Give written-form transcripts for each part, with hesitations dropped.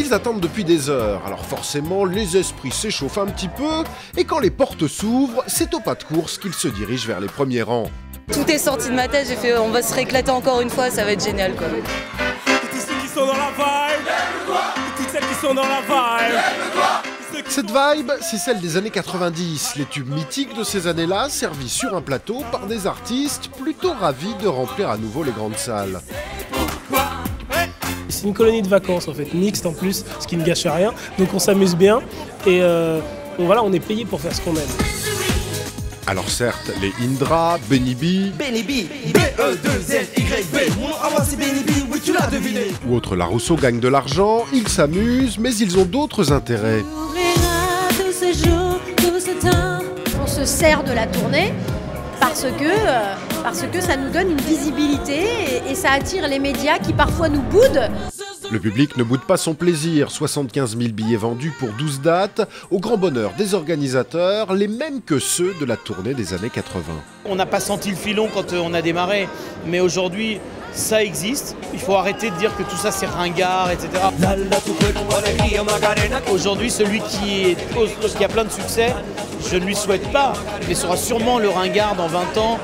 Ils attendent depuis des heures, alors forcément les esprits s'échauffent un petit peu, et quand les portes s'ouvrent, c'est au pas de course qu'ils se dirigent vers les premiers rangs. Tout est sorti de ma tête, j'ai fait on va se rééclater encore une fois, ça va être génial quoi. Tous ceux qui sont dans la vibe, toutes celles qui sont dans la vibe. Cette vibe, c'est celle des années 90, les tubes mythiques de ces années-là, servis sur un plateau par des artistes plutôt ravis de remplir à nouveau les grandes salles. C'est une colonie de vacances en fait, mixte en plus, ce qui ne gâche rien. Donc on s'amuse bien et voilà, on est payé pour faire ce qu'on aime. Alors certes, les Indra, Benny B, ou autres La Rousseau gagnent de l'argent, ils s'amusent, mais ils ont d'autres intérêts. On se sert de la tournée parce que ça nous donne une visibilité et ça attire les médias qui parfois nous boudent. Le public ne boude pas son plaisir, 75 000 billets vendus pour 12 dates, au grand bonheur des organisateurs, les mêmes que ceux de la tournée des années 80. On n'a pas senti le filon quand on a démarré, mais aujourd'hui ça existe. Il faut arrêter de dire que tout ça c'est ringard, etc. Aujourd'hui, celui qui a plein de succès, je ne lui souhaite pas, mais sera sûrement le ringard dans 20 ans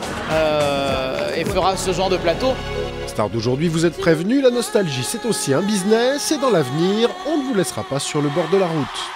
et fera ce genre de plateau. Stars d'aujourd'hui, vous êtes prévenus, la nostalgie c'est aussi un business et dans l'avenir, on ne vous laissera pas sur le bord de la route.